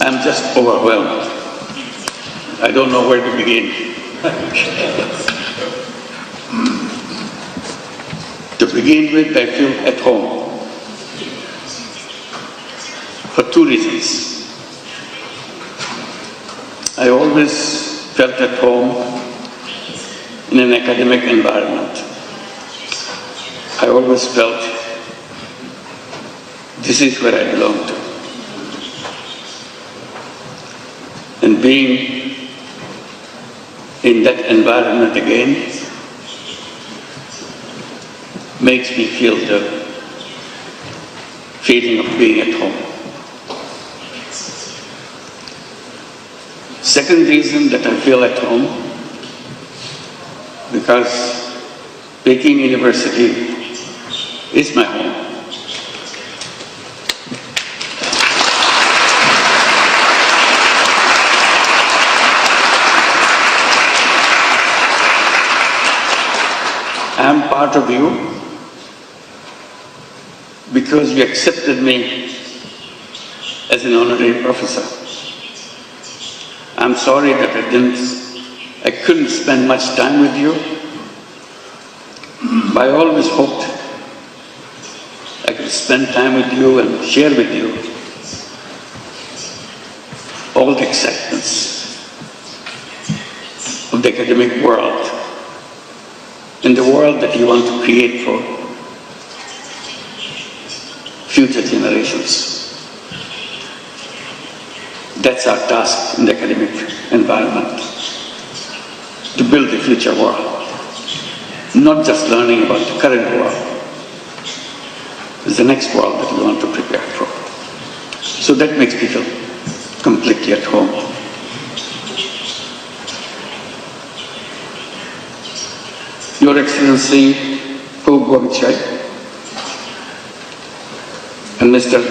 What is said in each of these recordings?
I'm just overwhelmed. I don't know where to begin. To begin with, I feel at home for two reasons. I always felt at home in an academic environment. I always felt this is where I belong to. And being in that environment again makes me feel the feeling of being at home. Second reason that I feel at home, because Peking University is my home. I am part of you because you accepted me as an honorary professor. I'm sorry that I couldn't spend much time with you, but I always hoped I could spend time with you and share with you all the excitements of the academic world and the world that you want to create for future generations. That's our task in the academic environment, to build the future world, not just learning about the current world. It's the next world that we want to prepare for. So that makes me feel completely at home. Your Excellency, Pu Guangchai, and Mr.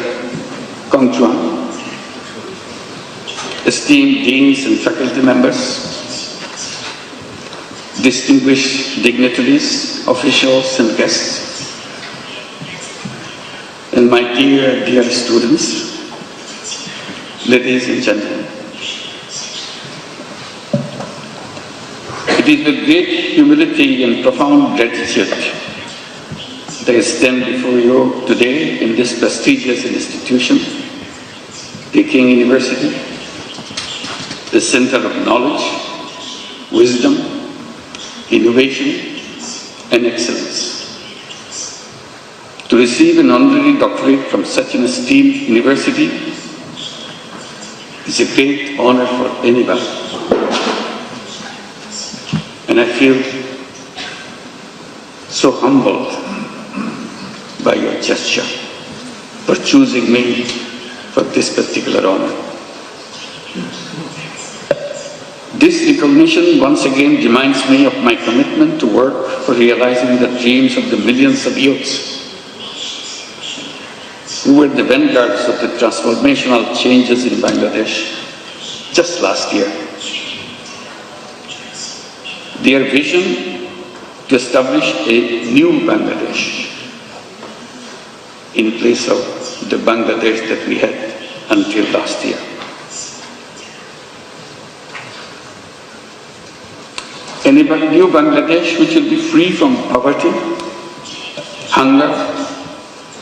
Kong Chuan, esteemed deans and faculty members, distinguished dignitaries, officials and guests, and my dear, dear students, ladies and gentlemen. It is with great humility and profound gratitude that I stand before you today in this prestigious institution, Peking University, the center of knowledge, wisdom, innovation, and excellence. To receive an honorary doctorate from such an esteemed university is a great honor for anybody. And I feel so humbled by your gesture for choosing me for this particular honor. This recognition once again reminds me of my commitment to work for realizing the dreams of the millions of youths who were the vanguards of the transformational changes in Bangladesh just last year. Their vision to establish a new Bangladesh in place of the Bangladesh that we had until last year. A new Bangladesh which will be free from poverty, hunger,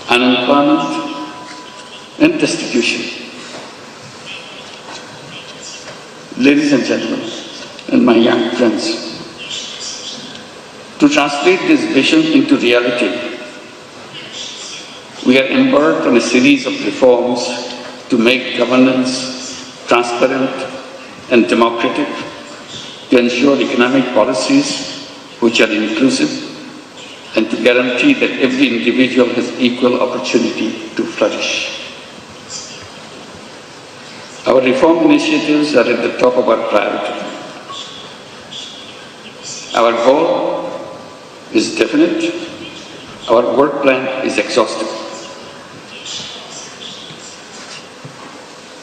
unemployment, and destitution. Ladies and gentlemen, and my young friends, to translate this vision into reality, we are embarked on a series of reforms to make governance transparent and democratic, to ensure economic policies which are inclusive, and to guarantee that every individual has equal opportunity to flourish. Our reform initiatives are at the top of our priority. Our goal is definite. Our work plan is exhaustive.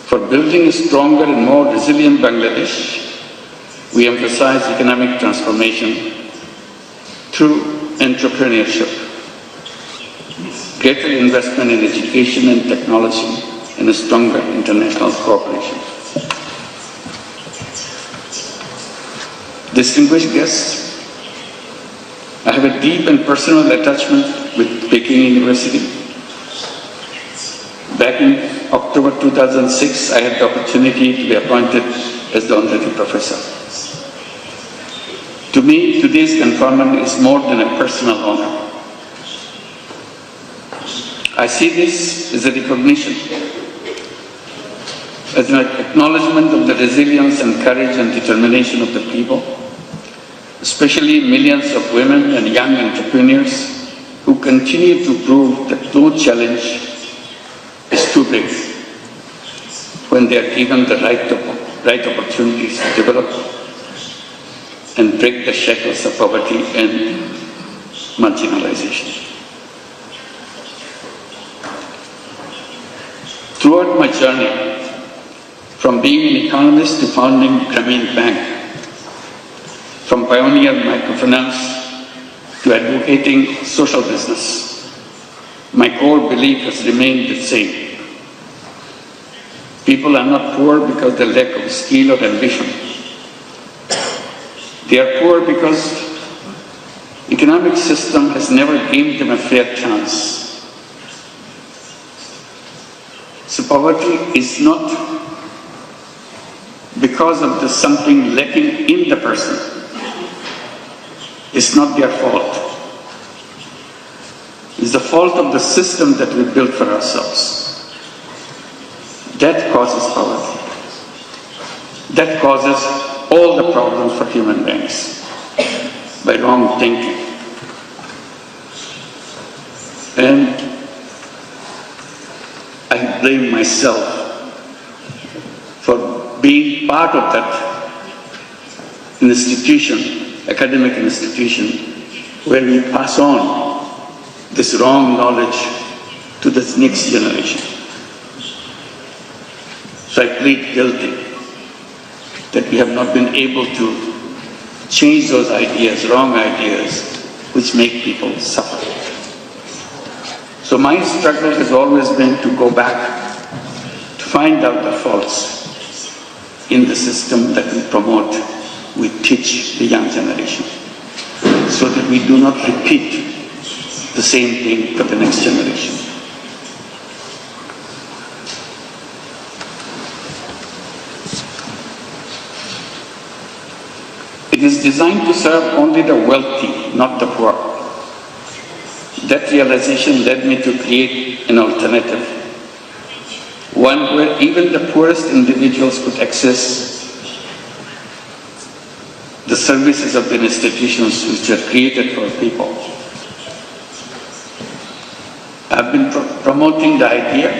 For building a stronger and more resilient Bangladesh, we emphasize economic transformation through entrepreneurship, greater investment in education and technology, and a stronger international cooperation. Distinguished guests, I have a deep and personal attachment with Peking University. Back in October 2006, I had the opportunity to be appointed as the honorary professor. To me, today's conferment is more than a personal honor. I see this as a recognition, as an acknowledgement of the resilience and courage and determination of the people, especially millions of women and young entrepreneurs who continue to prove that no challenge is too big when they are given the right opportunities to develop and break the shackles of poverty and marginalization. Throughout my journey, from being an economist to founding Grameen Bank, from pioneer microfinance to advocating social business, my core belief has remained the same. People are not poor because of the lack of skill or ambition. They are poor because the economic system has never given them a fair chance. So poverty is not because of the something lacking in the person. It's not their fault. It's the fault of the system that we built for ourselves. That causes poverty. That causes all the problems for human beings by wrong thinking. And I blame myself for being part of that institution, academic institution, where we pass on this wrong knowledge to this next generation. So I plead guilty that we have not been able to change those ideas, wrong ideas, which make people suffer. So my struggle has always been to go back, to find out the faults in the system that we promote, we teach the young generation, so that we do not repeat the same thing for the next generation. It is designed to serve only the wealthy, not the poor. That realization led me to create an alternative, one where even the poorest individuals could access the services of the institutions which are created for people. I've been promoting the idea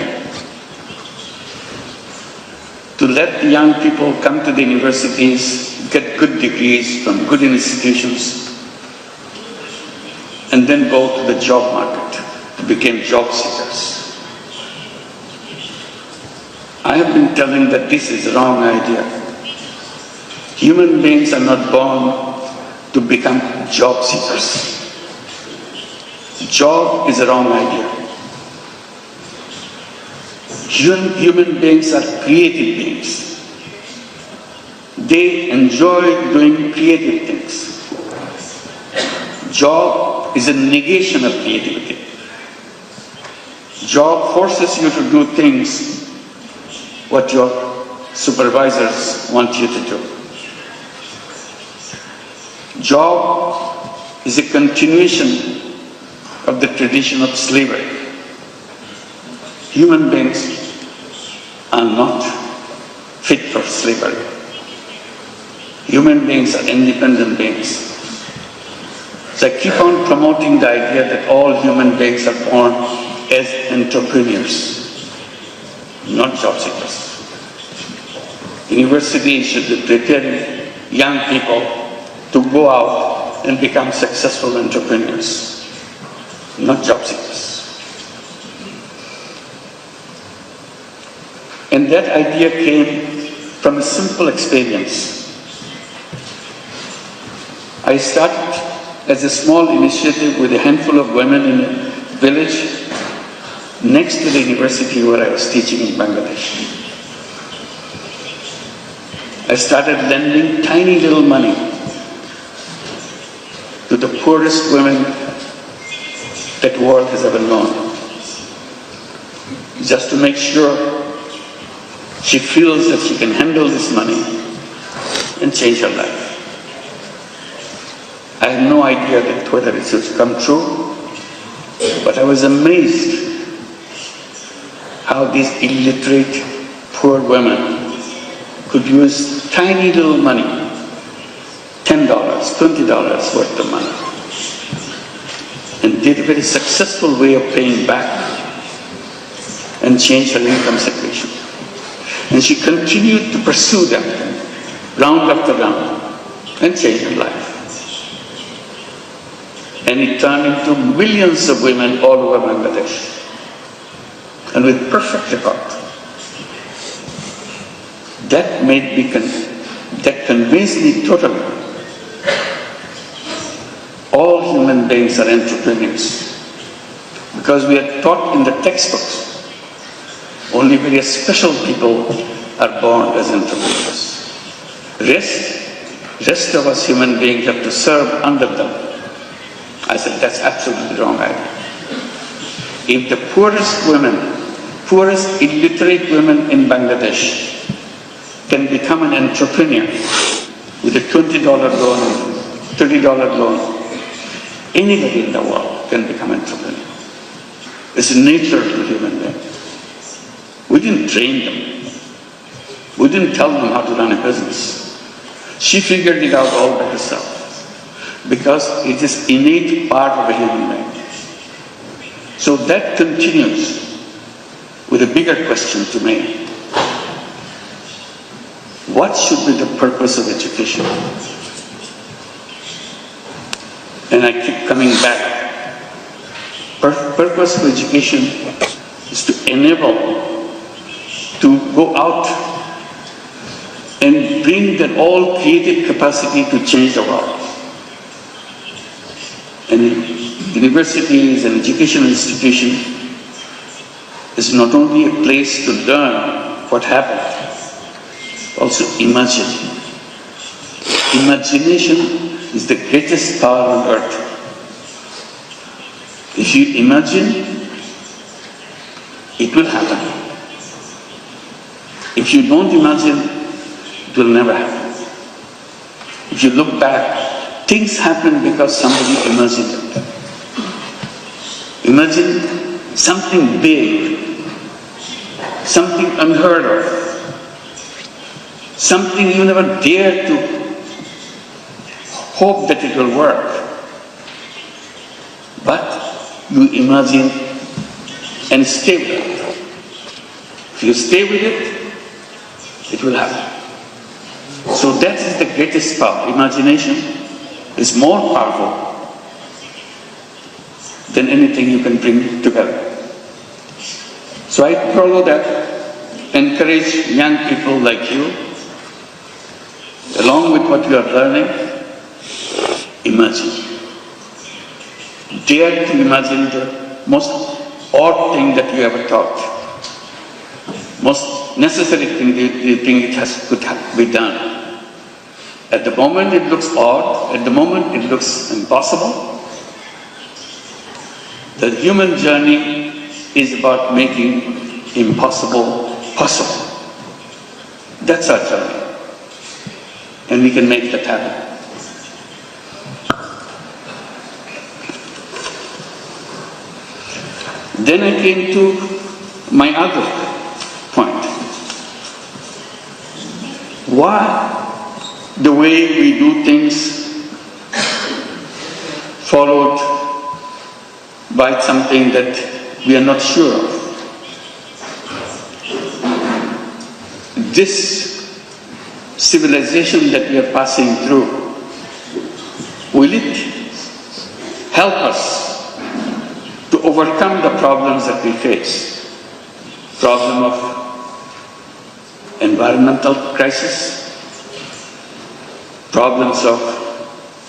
to let the young people come to the universities, get good degrees from good institutions, and then go to the job market to become job seekers. I have been telling that this is a wrong idea. Human beings are not born to become job seekers. Job is a wrong idea. Human beings are creative beings. They enjoy doing creative things. Job is a negation of creativity. Job forces you to do things what your supervisors want you to do. Job is a continuation of the tradition of slavery. Human beings are not fit for slavery. Human beings are independent beings. So I keep on promoting the idea that all human beings are born as entrepreneurs, not job seekers. Universities should be preparing young people to go out and become successful entrepreneurs, not job seekers. And that idea came from a simple experience. I started as a small initiative with a handful of women in a village next to the university where I was teaching in Bangladesh. I started lending tiny little money to the poorest women that the world has ever known, just to make sure she feels that she can handle this money and change her life. I had no idea that whether it would come true, but I was amazed how these illiterate, poor women could use tiny little money, $10, $20 worth of money, and did a very successful way of paying back and change her income situation. And she continued to pursue them round after round and change her life. And it turned into millions of women all over Bangladesh, and with perfect record. That convinced me totally. All human beings are entrepreneurs, because we are taught in the textbooks only very special people are born as entrepreneurs. Rest of us human beings have to serve under them. I said, that's absolutely the wrong idea. If the poorest illiterate women in Bangladesh can become an entrepreneur with a $20 loan, $30 loan, anybody in the world can become an entrepreneur. It's nature to human beings. We didn't train them. We didn't tell them how to run a business. She figured it out all by herself, because it is innate part of a human being. So that continues with a bigger question to me. What should be the purpose of education? And I keep coming back. Purpose of education is to enable to go out and bring that all creative capacity to change the world. And universities and educational institutions is not only a place to learn what happened, also imagine. Imagination is the greatest power on earth. If you imagine, it will happen. If you don't imagine, it will never happen. If you look back, things happen because somebody imagined it. Imagine something big, something unheard of, something you never dared to hope that it will work. But you imagine and stay with it. If you stay with it, it will happen. So that is the greatest power. Imagination is more powerful than anything you can bring together. So I follow that, encourage young people like you, along with what you are learning, imagine. Dare to imagine the most odd thing that you ever thought, most necessary thing you think it could be done. At the moment it looks odd, at the moment it looks impossible. The human journey is about making impossible possible. That's our journey. And we can make that happen. Then I came to my other point. Why the way we do things followed by something that we are not sure of? This civilization that we are passing through, will it help us to overcome the problems that we face? Problem of environmental crisis, problems of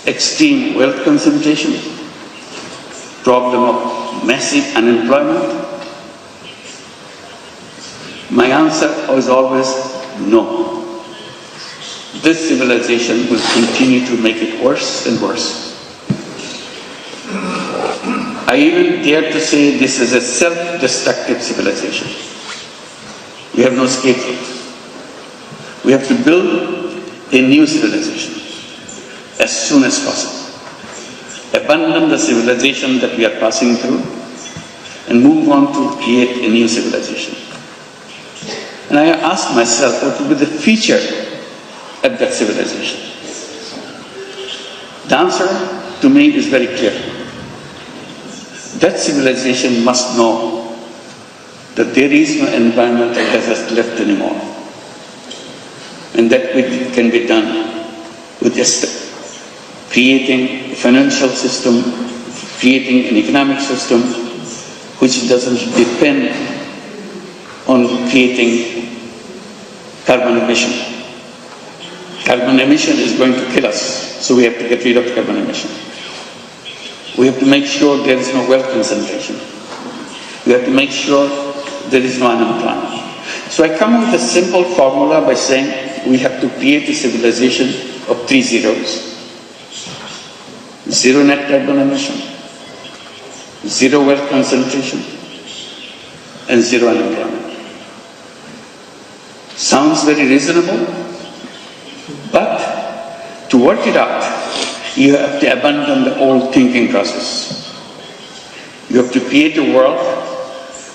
extreme wealth concentration, problem of massive unemployment, My answer was always no. This civilization will continue to make it worse and worse. I even dare to say this is a self-destructive civilization. We have no scapegoat. We have to build a new civilization as soon as possible. Abandon the civilization that we are passing through and move on to create a new civilization. And I asked myself what would be the feature of that civilization. The answer to me is very clear. That civilization must know that there is no environmental desert left anymore. And that can be done with just creating a financial system, creating an economic system which doesn't depend on creating carbon emission. Carbon emission is going to kill us, so we have to get rid of carbon emission. We have to make sure there is no wealth concentration. We have to make sure there is no unemployment. So I come with a simple formula by saying we have to create a civilization of 3 zeros. 0 net carbon emission, 0 wealth concentration, and 0 unemployment. Sounds very reasonable, but to work it out, you have to abandon the old thinking process. You have to create a world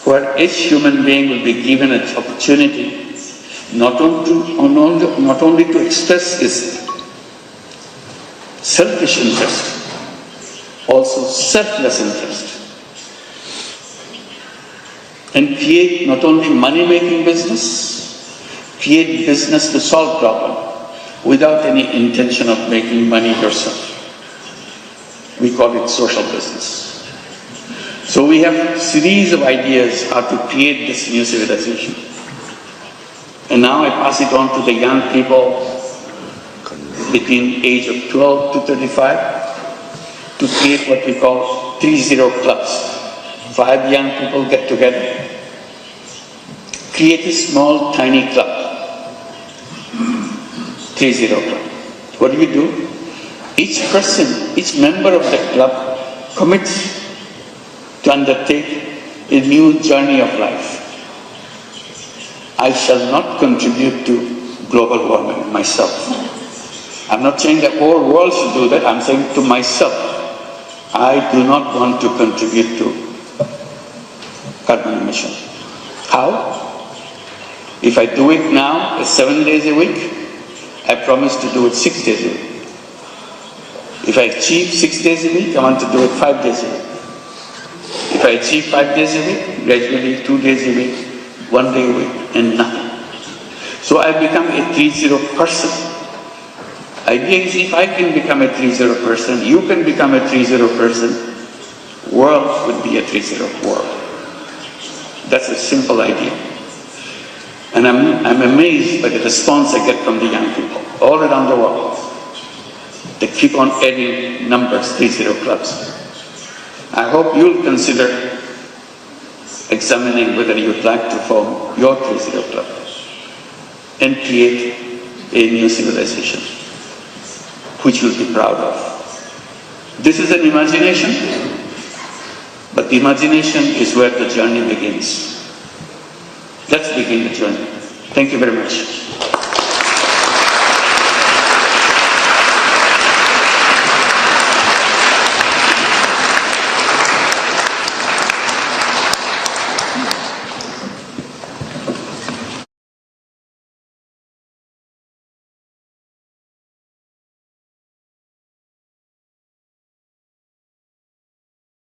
where each human being will be given an opportunity not only to express his selfish interest, also selfless interest, and create not only money-making business, create business to solve problems without any intention of making money yourself. We call it social business. So we have a series of ideas how to create this new civilization. And now I pass it on to the young people between age of 12 to 35 to create what we call 3-0 clubs. 5 young people get together, create a small, tiny club. 3-0 club. What do? Each person, each member of the club commits to undertake a new journey of life. I shall not contribute to global warming myself. I'm not saying the whole world should do that. I'm saying to myself, I do not want to contribute to carbon emission. How? If I do it now, 7 days a week, I promise to do it 6 days a week. If I achieve 6 days a week, I want to do it 5 days a week. If I achieve 5 days a week, gradually 2 days a week, 1 day a week, and nothing. So I become a 3-0 person. Idea is if I can become a 3-0 person, you can become a 3-0 person, world would be a 3-0 world. That's a simple idea. And I'm amazed by the response I get from the young people all around the world. They keep on adding numbers, 3-0 clubs. I hope you'll consider examining whether you'd like to form your 3-0 club and create a new civilization which you'll be proud of. This is an imagination, but the imagination is where the journey begins. Let's begin the journey. Thank you very much.